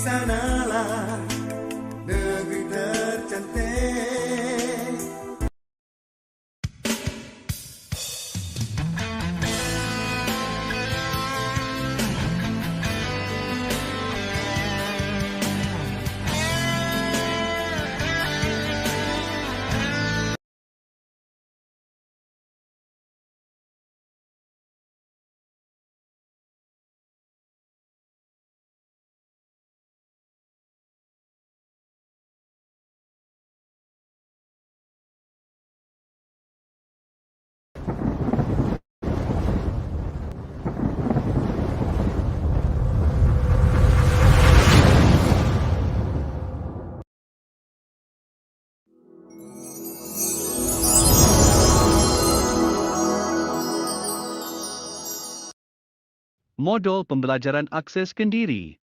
sanalah negeri tercantik. Modul pembelajaran akses kendiri.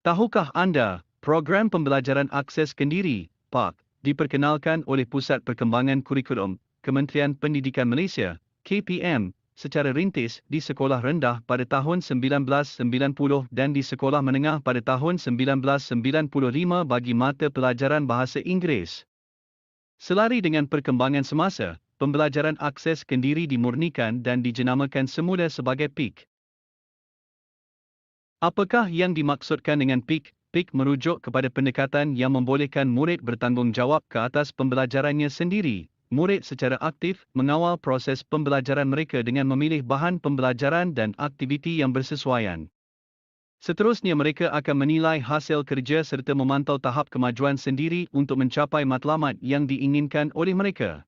Tahukah anda, program pembelajaran akses kendiri, PAK, diperkenalkan oleh Pusat Perkembangan Kurikulum, Kementerian Pendidikan Malaysia, KPM, secara rintis di sekolah rendah pada tahun 1990 dan di sekolah menengah pada tahun 1995 bagi mata pelajaran bahasa Inggeris. Selari dengan perkembangan semasa, pembelajaran akses kendiri dimurnikan dan dijenamakan semula sebagai PIK. Apakah yang dimaksudkan dengan PIK? PIK merujuk kepada pendekatan yang membolehkan murid bertanggungjawab ke atas pembelajarannya sendiri. Murid secara aktif mengawal proses pembelajaran mereka dengan memilih bahan pembelajaran dan aktiviti yang bersesuaian. Seterusnya mereka akan menilai hasil kerja serta memantau tahap kemajuan sendiri untuk mencapai matlamat yang diinginkan oleh mereka.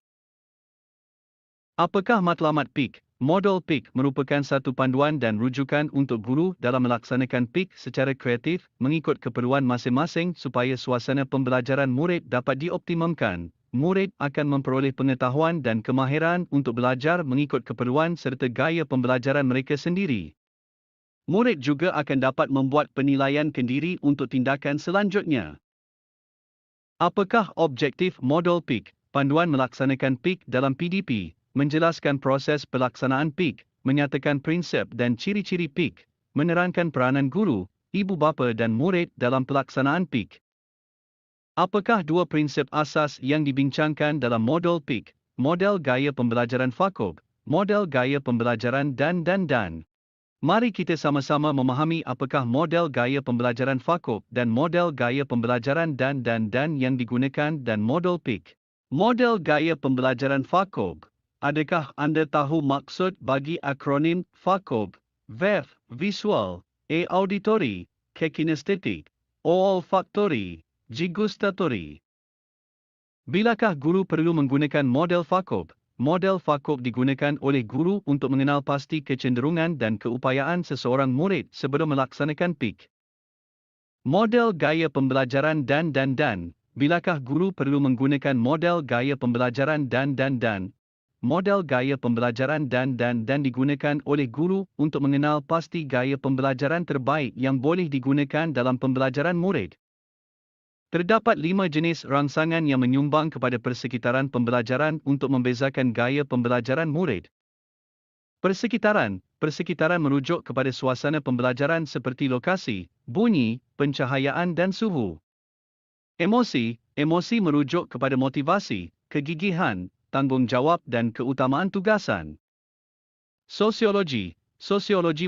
Apakah matlamat PIK? Model PIK merupakan satu panduan dan rujukan untuk guru dalam melaksanakan PIK secara kreatif mengikut keperluan masing-masing supaya suasana pembelajaran murid dapat dioptimumkan. Murid akan memperoleh pengetahuan dan kemahiran untuk belajar mengikut keperluan serta gaya pembelajaran mereka sendiri. Murid juga akan dapat membuat penilaian kendiri untuk tindakan selanjutnya. Apakah objektif model PIK? Panduan melaksanakan PIK dalam PDP, menjelaskan proses pelaksanaan PIK, menyatakan prinsip dan ciri-ciri PIK, menerangkan peranan guru, ibu bapa dan murid dalam pelaksanaan PIK. Apakah dua prinsip asas yang dibincangkan dalam model PIK? Model gaya pembelajaran FAKOB, model gaya pembelajaran dan. Mari kita sama-sama memahami apakah model gaya pembelajaran FAKOB dan model gaya pembelajaran dan yang digunakan dan model PIK. Model gaya pembelajaran FAKOB. Adakah anda tahu maksud bagi akronim FAKOB? VEF, visual, A auditory, K kinestetik, O olfactory, G gustatory. Bilakah guru perlu menggunakan model FAKOB? Model FAKOB digunakan oleh guru untuk mengenal pasti kecenderungan dan keupayaan seseorang murid sebelum melaksanakan PIK. Model gaya pembelajaran dan. Bilakah guru perlu menggunakan model gaya pembelajaran dan. Model gaya pembelajaran dan digunakan oleh guru untuk mengenal pasti gaya pembelajaran terbaik yang boleh digunakan dalam pembelajaran murid. Terdapat 5 jenis rangsangan yang menyumbang kepada persekitaran pembelajaran untuk membezakan gaya pembelajaran murid. Persekitaran merujuk kepada suasana pembelajaran seperti lokasi, bunyi, pencahayaan dan suhu. Emosi merujuk kepada motivasi, kegigihan, tanggungjawab dan keutamaan tugasan. Sosiologi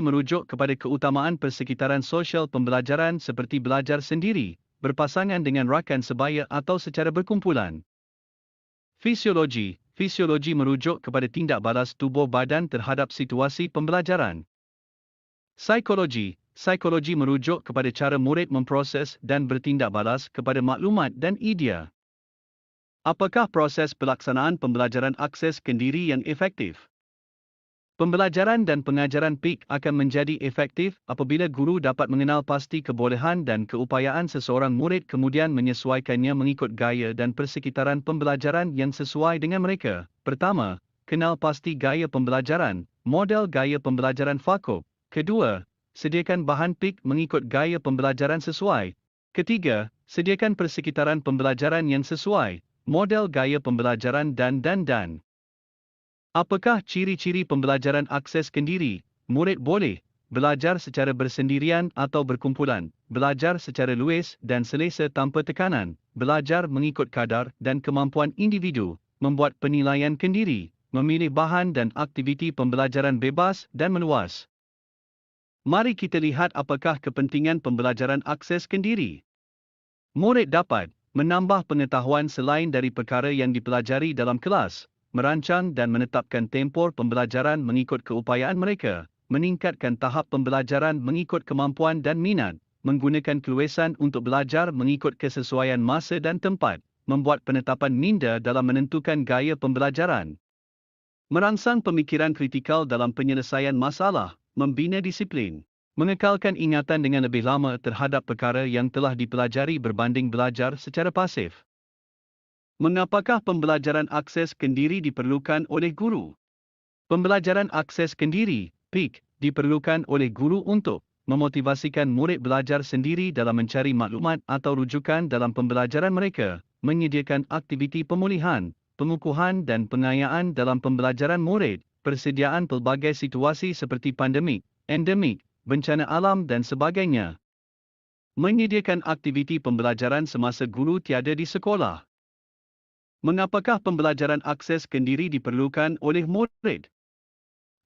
merujuk kepada keutamaan persekitaran sosial pembelajaran seperti belajar sendiri, berpasangan dengan rakan sebaya atau secara berkumpulan. Fisiologi merujuk kepada tindak balas tubuh badan terhadap situasi pembelajaran. Psikologi merujuk kepada cara murid memproses dan bertindak balas kepada maklumat dan idea. Apakah proses pelaksanaan pembelajaran akses kendiri yang efektif? Pembelajaran dan pengajaran PIK akan menjadi efektif apabila guru dapat mengenal pasti kebolehan dan keupayaan seseorang murid kemudian menyesuaikannya mengikut gaya dan persekitaran pembelajaran yang sesuai dengan mereka. Pertama, kenal pasti gaya pembelajaran, model gaya pembelajaran FAKOB. Kedua, sediakan bahan PIK mengikut gaya pembelajaran sesuai. Ketiga, sediakan persekitaran pembelajaran yang sesuai, model gaya pembelajaran dan. Apakah ciri-ciri pembelajaran akses kendiri? Murid boleh belajar secara bersendirian atau berkumpulan, belajar secara luas dan selesa tanpa tekanan, belajar mengikut kadar dan kemampuan individu, membuat penilaian kendiri, memilih bahan dan aktiviti pembelajaran bebas dan meluas. Mari kita lihat apakah kepentingan pembelajaran akses kendiri. Murid dapat menambah pengetahuan selain dari perkara yang dipelajari dalam kelas, merancang dan menetapkan tempor pembelajaran mengikut keupayaan mereka, meningkatkan tahap pembelajaran mengikut kemampuan dan minat, menggunakan keluasan untuk belajar mengikut kesesuaian masa dan tempat, membuat penetapan minda dalam menentukan gaya pembelajaran, merangsang pemikiran kritikal dalam penyelesaian masalah, membina disiplin, mengekalkan ingatan dengan lebih lama terhadap perkara yang telah dipelajari berbanding belajar secara pasif. Mengapakah pembelajaran akses kendiri diperlukan oleh guru? Pembelajaran akses kendiri, PIK, diperlukan oleh guru untuk memotivasikan murid belajar sendiri dalam mencari maklumat atau rujukan dalam pembelajaran mereka, menyediakan aktiviti pemulihan, pengukuhan dan pengayaan dalam pembelajaran murid, persediaan pelbagai situasi seperti pandemik, endemik, bencana alam dan sebagainya. Menyediakan aktiviti pembelajaran semasa guru tiada di sekolah. Mengapakah pembelajaran akses kendiri diperlukan oleh murid?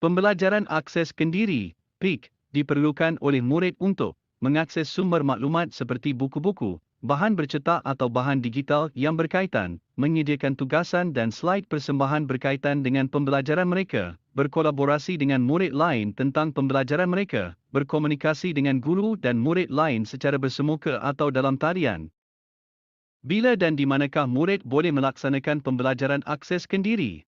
Pembelajaran akses kendiri, PIK, diperlukan oleh murid untuk mengakses sumber maklumat seperti buku-buku, bahan bercetak atau bahan digital yang berkaitan, menyediakan tugasan dan slide persembahan berkaitan dengan pembelajaran mereka, berkolaborasi dengan murid lain tentang pembelajaran mereka, berkomunikasi dengan guru dan murid lain secara bersemuka atau dalam talian. Bila dan di manakah murid boleh melaksanakan pembelajaran akses kendiri?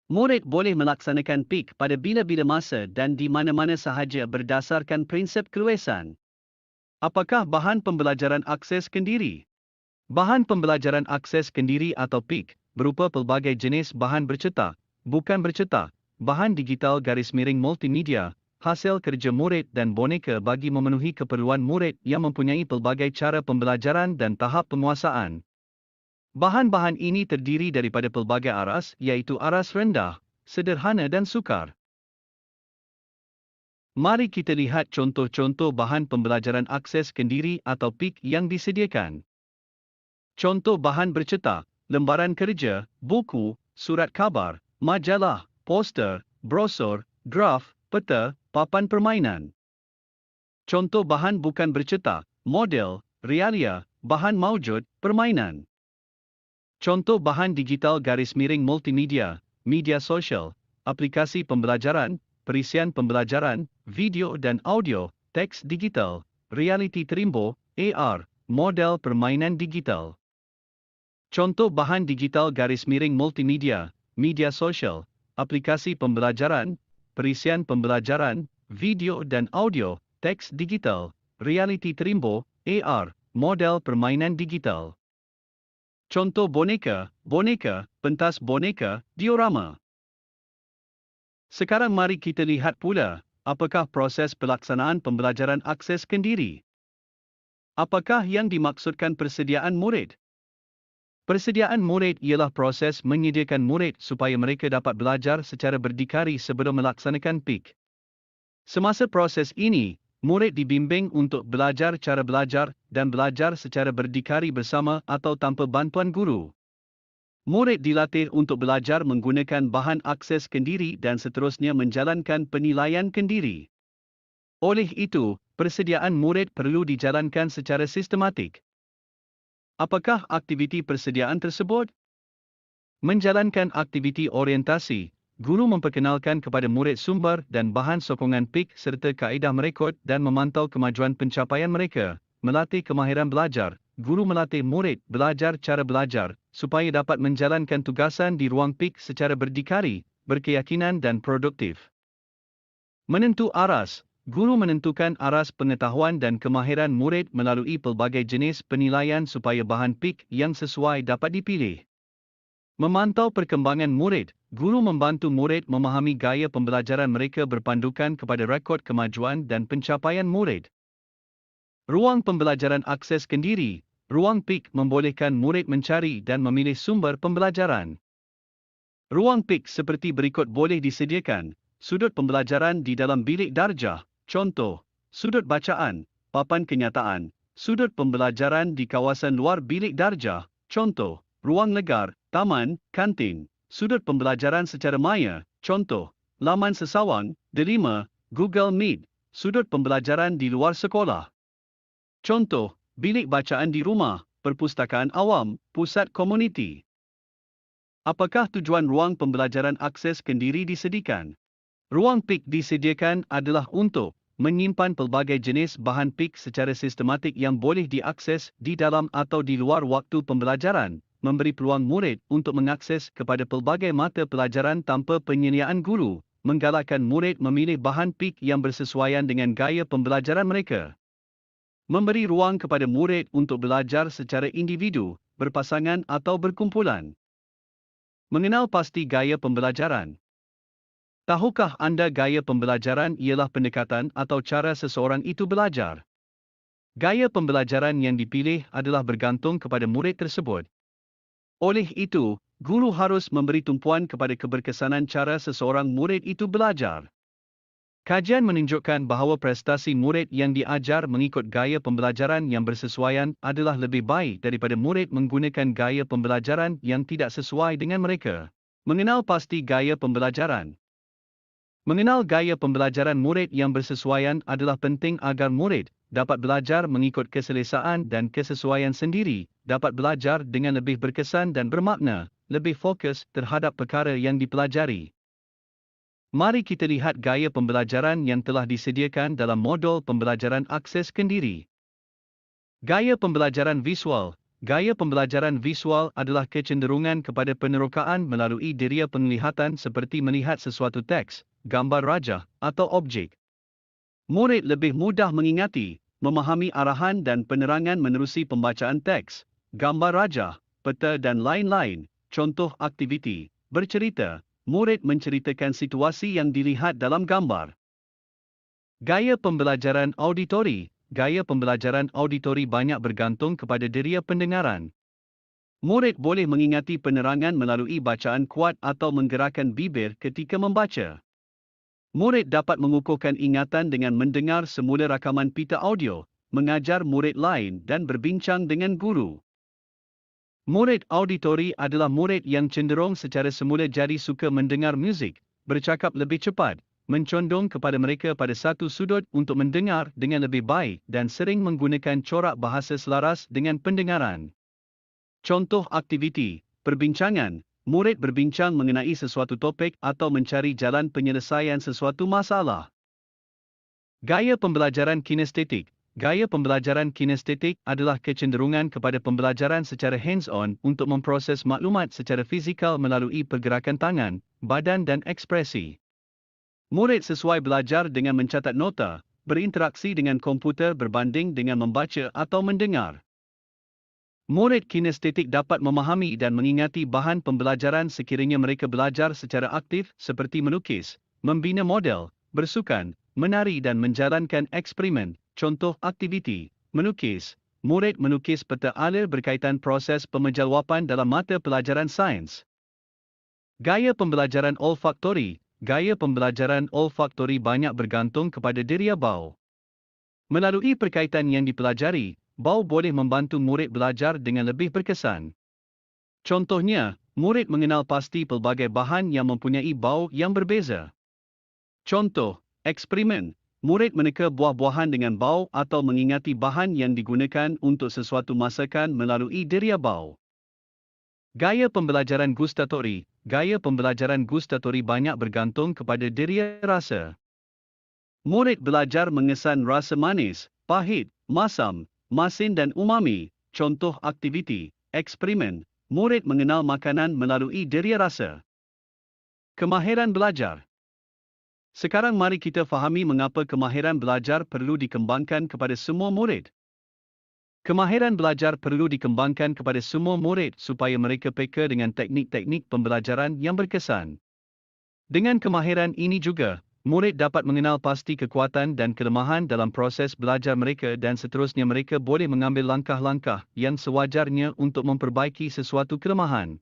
Murid boleh melaksanakan PIK pada bila-bila masa dan di mana-mana sahaja berdasarkan prinsip keluasan. Apakah bahan pembelajaran akses kendiri? Bahan pembelajaran akses kendiri atau PIK berupa pelbagai jenis bahan bercetak, bukan bercetak, bahan digital garis miring multimedia, hasil kerja murid dan boneka bagi memenuhi keperluan murid yang mempunyai pelbagai cara pembelajaran dan tahap penguasaan. Bahan-bahan ini terdiri daripada pelbagai aras iaitu aras rendah, sederhana dan sukar. Mari kita lihat contoh-contoh bahan pembelajaran akses kendiri atau PIK yang disediakan. Contoh bahan bercetak, lembaran kerja, buku, surat khabar, majalah, poster, brosur, graf, peta, papan permainan. Contoh bahan bukan bercetak, model, realia, bahan maujud, permainan. Contoh bahan digital garis miring multimedia, media sosial, aplikasi pembelajaran, perisian pembelajaran, video dan audio, teks digital, realiti terimbo, AR, model permainan digital. Contoh bahan digital garis miring multimedia, media sosial, aplikasi pembelajaran, perisian pembelajaran, video dan audio, teks digital, realiti terimbo, AR, model permainan digital. Contoh boneka, pentas boneka, diorama. Sekarang mari kita lihat pula, apakah proses pelaksanaan pembelajaran akses kendiri. Apakah yang dimaksudkan persediaan murid? Persediaan murid ialah proses menyediakan murid supaya mereka dapat belajar secara berdikari sebelum melaksanakan PIK. Semasa proses ini, murid dibimbing untuk belajar cara belajar dan belajar secara berdikari bersama atau tanpa bantuan guru. Murid dilatih untuk belajar menggunakan bahan akses kendiri dan seterusnya menjalankan penilaian kendiri. Oleh itu, persediaan murid perlu dijalankan secara sistematik. Apakah aktiviti persediaan tersebut? Menjalankan aktiviti orientasi, guru memperkenalkan kepada murid sumber dan bahan sokongan PIK serta kaedah merekod dan memantau kemajuan pencapaian mereka. Melatih kemahiran belajar, guru melatih murid belajar cara belajar supaya dapat menjalankan tugasan di ruang PIK secara berdikari, berkeyakinan dan produktif. Menentu aras, guru menentukan aras pengetahuan dan kemahiran murid melalui pelbagai jenis penilaian supaya bahan PIK yang sesuai dapat dipilih. Memantau perkembangan murid, guru membantu murid memahami gaya pembelajaran mereka berpandukan kepada rekod kemajuan dan pencapaian murid. Ruang pembelajaran akses kendiri, ruang PIK membolehkan murid mencari dan memilih sumber pembelajaran. Ruang PIK seperti berikut boleh disediakan, sudut pembelajaran di dalam bilik darjah, contoh, sudut bacaan, papan kenyataan, sudut pembelajaran di kawasan luar bilik darjah, contoh, ruang legar, taman, kantin, sudut pembelajaran secara maya, contoh, laman sesawang, delima, Google Meet, sudut pembelajaran di luar sekolah. Contoh, bilik bacaan di rumah, perpustakaan awam, pusat komuniti. Apakah tujuan ruang pembelajaran akses kendiri disediakan? Ruang PIK disediakan adalah untuk menyimpan pelbagai jenis bahan PIK secara sistematik yang boleh diakses di dalam atau di luar waktu pembelajaran, memberi peluang murid untuk mengakses kepada pelbagai mata pelajaran tanpa penyediaan guru, menggalakkan murid memilih bahan PIK yang bersesuaian dengan gaya pembelajaran mereka. Memberi ruang kepada murid untuk belajar secara individu, berpasangan atau berkumpulan. Mengenal pasti gaya pembelajaran. Tahukah anda gaya pembelajaran ialah pendekatan atau cara seseorang itu belajar? Gaya pembelajaran yang dipilih adalah bergantung kepada murid tersebut. Oleh itu, guru harus memberi tumpuan kepada keberkesanan cara seseorang murid itu belajar. Kajian menunjukkan bahawa prestasi murid yang diajar mengikut gaya pembelajaran yang bersesuaian adalah lebih baik daripada murid menggunakan gaya pembelajaran yang tidak sesuai dengan mereka. Mengenal pasti gaya pembelajaran. Mengenal gaya pembelajaran murid yang bersesuaian adalah penting agar murid dapat belajar mengikut keselesaan dan kesesuaian sendiri, dapat belajar dengan lebih berkesan dan bermakna, lebih fokus terhadap perkara yang dipelajari. Mari kita lihat gaya pembelajaran yang telah disediakan dalam modul pembelajaran akses kendiri. Gaya pembelajaran visual. Gaya pembelajaran visual adalah kecenderungan kepada penerokaan melalui deria penglihatan seperti melihat sesuatu teks, gambar rajah, atau objek. Murid lebih mudah mengingati, memahami arahan dan penerangan menerusi pembacaan teks, gambar rajah, peta dan lain-lain. Contoh aktiviti, bercerita, murid menceritakan situasi yang dilihat dalam gambar. Gaya pembelajaran auditori. Gaya pembelajaran auditori banyak bergantung kepada deria pendengaran. Murid boleh mengingati penerangan melalui bacaan kuat atau menggerakkan bibir ketika membaca. Murid dapat mengukuhkan ingatan dengan mendengar semula rakaman pita audio, mengajar murid lain dan berbincang dengan guru. Murid auditori adalah murid yang cenderung secara semula jadi suka mendengar muzik, bercakap lebih cepat, mencondong kepada mereka pada satu sudut untuk mendengar dengan lebih baik dan sering menggunakan corak bahasa selaras dengan pendengaran. Contoh aktiviti, perbincangan. Murid berbincang mengenai sesuatu topik atau mencari jalan penyelesaian sesuatu masalah. Gaya pembelajaran kinestetik. Gaya pembelajaran kinestetik adalah kecenderungan kepada pembelajaran secara hands-on untuk memproses maklumat secara fizikal melalui pergerakan tangan, badan dan ekspresi. Murid sesuai belajar dengan mencatat nota, berinteraksi dengan komputer berbanding dengan membaca atau mendengar. Murid kinestetik dapat memahami dan mengingati bahan pembelajaran sekiranya mereka belajar secara aktif seperti melukis, membina model, bersukan, menari dan menjalankan eksperimen. Contoh aktiviti, melukis. Murid melukis peta alir berkaitan proses pemejawapan dalam mata pelajaran sains. Gaya pembelajaran olfaktori. Gaya pembelajaran olfaktori banyak bergantung kepada deria bau. Melalui perkaitan yang dipelajari, bau boleh membantu murid belajar dengan lebih berkesan. Contohnya, murid mengenal pasti pelbagai bahan yang mempunyai bau yang berbeza. Contoh, eksperimen. Murid meneka buah-buahan dengan bau atau mengingati bahan yang digunakan untuk sesuatu masakan melalui deria bau. Gaya pembelajaran gustatori. Gaya pembelajaran gustatori banyak bergantung kepada deria rasa. Murid belajar mengesan rasa manis, pahit, masam, masin dan umami. Contoh aktiviti, eksperimen. Murid mengenal makanan melalui deria rasa. Kemahiran belajar. Sekarang mari kita fahami mengapa kemahiran belajar perlu dikembangkan kepada semua murid. Kemahiran belajar perlu dikembangkan kepada semua murid supaya mereka peka dengan teknik-teknik pembelajaran yang berkesan. Dengan kemahiran ini juga, murid dapat mengenal pasti kekuatan dan kelemahan dalam proses belajar mereka dan seterusnya mereka boleh mengambil langkah-langkah yang sewajarnya untuk memperbaiki sesuatu kelemahan.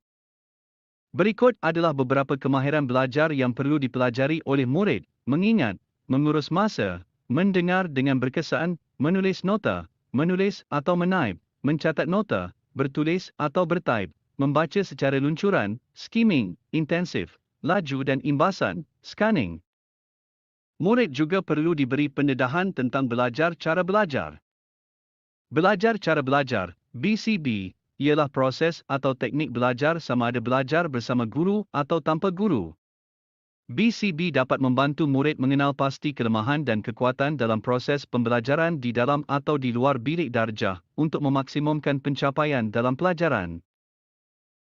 Berikut adalah beberapa kemahiran belajar yang perlu dipelajari oleh murid: mengingat, mengurus masa, mendengar dengan berkesan, menulis nota, menulis atau menaip, mencatat nota, bertulis atau bertaip, membaca secara luncuran, skimming, intensif, laju dan imbasan, scanning. Murid juga perlu diberi pendedahan tentang belajar cara belajar. Belajar cara belajar, BCB, ialah proses atau teknik belajar sama ada belajar bersama guru atau tanpa guru. BCB dapat membantu murid mengenal pasti kelemahan dan kekuatan dalam proses pembelajaran di dalam atau di luar bilik darjah untuk memaksimumkan pencapaian dalam pelajaran.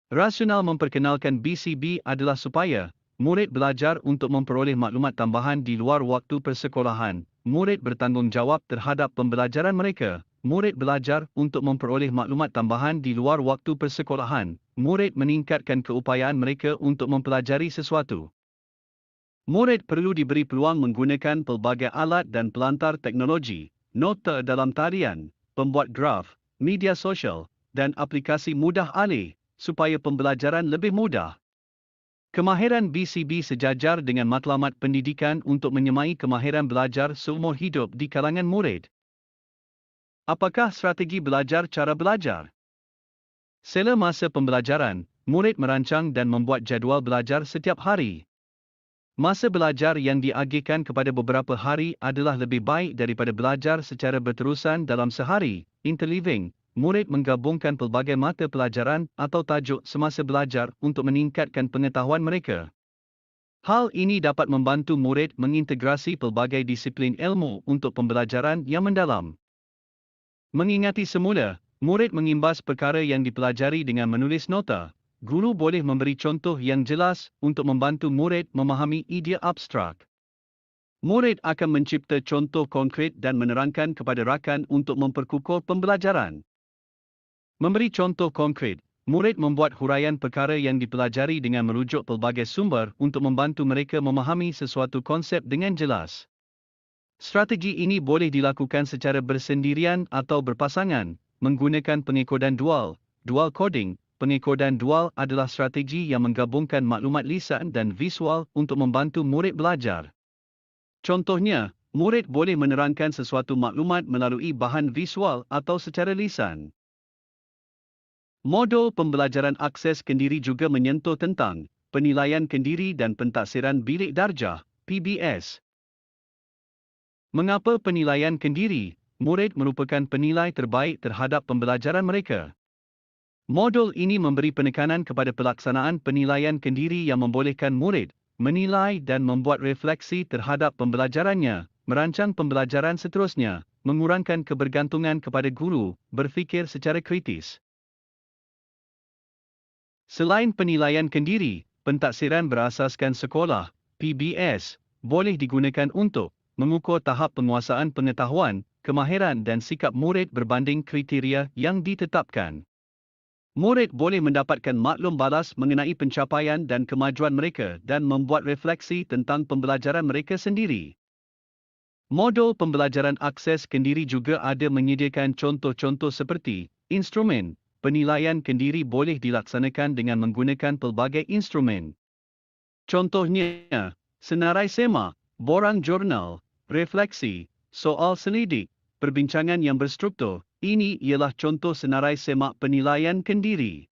Rasional memperkenalkan BCB adalah supaya murid belajar untuk memperoleh maklumat tambahan di luar waktu persekolahan. Murid bertanggungjawab terhadap pembelajaran mereka. Murid belajar untuk memperoleh maklumat tambahan di luar waktu persekolahan. Murid meningkatkan keupayaan mereka untuk mempelajari sesuatu. Murid perlu diberi peluang menggunakan pelbagai alat dan pelantar teknologi, nota dalam talian, pembuat graf, media sosial, dan aplikasi mudah alih, supaya pembelajaran lebih mudah. Kemahiran BCB sejajar dengan matlamat pendidikan untuk menyemai kemahiran belajar seumur hidup di kalangan murid. Apakah strategi belajar cara belajar? Sela masa pembelajaran, murid merancang dan membuat jadual belajar setiap hari. Masa belajar yang diagihkan kepada beberapa hari adalah lebih baik daripada belajar secara berterusan dalam sehari. Interleaving, murid menggabungkan pelbagai mata pelajaran atau tajuk semasa belajar untuk meningkatkan pengetahuan mereka. Hal ini dapat membantu murid mengintegrasi pelbagai disiplin ilmu untuk pembelajaran yang mendalam. Mengingati semula, murid mengimbas perkara yang dipelajari dengan menulis nota. Guru boleh memberi contoh yang jelas untuk membantu murid memahami idea abstrak. Murid akan mencipta contoh konkret dan menerangkan kepada rakan untuk memperkukuh pembelajaran. Memberi contoh konkret, murid membuat huraian perkara yang dipelajari dengan merujuk pelbagai sumber untuk membantu mereka memahami sesuatu konsep dengan jelas. Strategi ini boleh dilakukan secara bersendirian atau berpasangan, menggunakan pengekodan dual coding. Pengekodan dual adalah strategi yang menggabungkan maklumat lisan dan visual untuk membantu murid belajar. Contohnya, murid boleh menerangkan sesuatu maklumat melalui bahan visual atau secara lisan. Modul pembelajaran akses kendiri juga menyentuh tentang penilaian kendiri dan pentaksiran bilik darjah, PBS. Mengapa penilaian kendiri? Murid merupakan penilai terbaik terhadap pembelajaran mereka. Modul ini memberi penekanan kepada pelaksanaan penilaian kendiri yang membolehkan murid menilai dan membuat refleksi terhadap pembelajarannya, merancang pembelajaran seterusnya, mengurangkan kebergantungan kepada guru, berfikir secara kritis. Selain penilaian kendiri, pentaksiran berasaskan sekolah, PBS, boleh digunakan untuk mengukur tahap penguasaan pengetahuan, kemahiran dan sikap murid berbanding kriteria yang ditetapkan. Murid boleh mendapatkan maklum balas mengenai pencapaian dan kemajuan mereka dan membuat refleksi tentang pembelajaran mereka sendiri. Modul pembelajaran akses kendiri juga ada menyediakan contoh-contoh seperti instrumen. Penilaian kendiri boleh dilaksanakan dengan menggunakan pelbagai instrumen. Contohnya, senarai sema, borang jurnal, refleksi, soal selidik, perbincangan yang berstruktur. Ini ialah contoh senarai semak penilaian kendiri.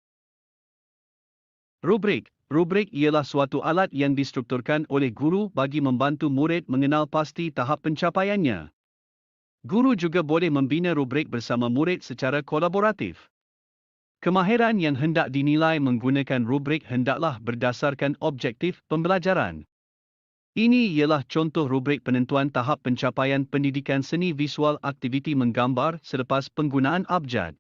Rubrik. Rubrik ialah suatu alat yang distrukturkan oleh guru bagi membantu murid mengenal pasti tahap pencapaiannya. Guru juga boleh membina rubrik bersama murid secara kolaboratif. Kemahiran yang hendak dinilai menggunakan rubrik hendaklah berdasarkan objektif pembelajaran. Ini ialah contoh rubrik penentuan tahap pencapaian pendidikan seni visual aktiviti menggambar selepas penggunaan abjad.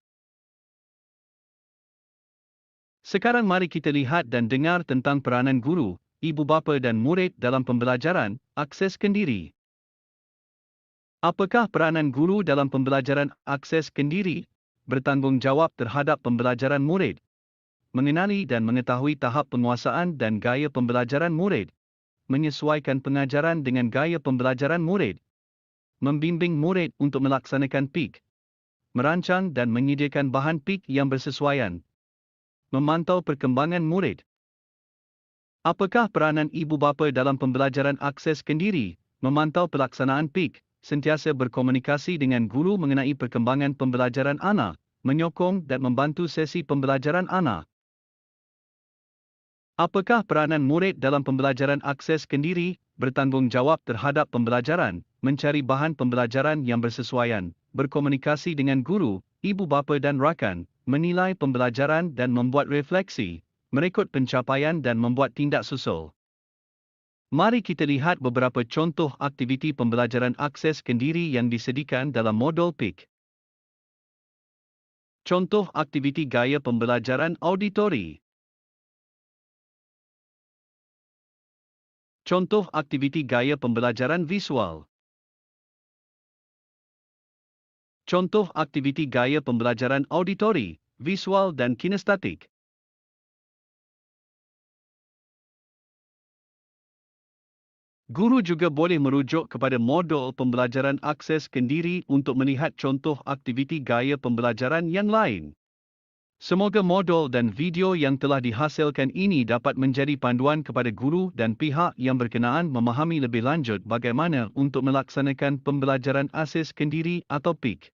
Sekarang mari kita lihat dan dengar tentang peranan guru, ibu bapa dan murid dalam pembelajaran akses kendiri. Apakah peranan guru dalam pembelajaran akses kendiri? Bertanggungjawab terhadap pembelajaran murid. Mengenali dan mengetahui tahap penguasaan dan gaya pembelajaran murid. Menyesuaikan pengajaran dengan gaya pembelajaran murid. Membimbing murid untuk melaksanakan PIK. Merancang dan menyediakan bahan PIK yang bersesuaian. Memantau perkembangan murid. Apakah peranan ibu bapa dalam pembelajaran akses kendiri? Memantau pelaksanaan PIK, sentiasa berkomunikasi dengan guru mengenai perkembangan pembelajaran anak, menyokong dan membantu sesi pembelajaran anak. Apakah peranan murid dalam pembelajaran akses kendiri, bertanggungjawab terhadap pembelajaran, mencari bahan pembelajaran yang bersesuaian, berkomunikasi dengan guru, ibu bapa dan rakan, menilai pembelajaran dan membuat refleksi, merekod pencapaian dan membuat tindak susul. Mari kita lihat beberapa contoh aktiviti pembelajaran akses kendiri yang disediakan dalam modul PIK. Contoh aktiviti gaya pembelajaran auditori. Contoh aktiviti gaya pembelajaran visual. Contoh aktiviti gaya pembelajaran auditori, visual dan kinestetik. Guru juga boleh merujuk kepada modul pembelajaran akses kendiri untuk melihat contoh aktiviti gaya pembelajaran yang lain. Semoga modul dan video yang telah dihasilkan ini dapat menjadi panduan kepada guru dan pihak yang berkenaan memahami lebih lanjut bagaimana untuk melaksanakan pembelajaran akses kendiri atau PIK.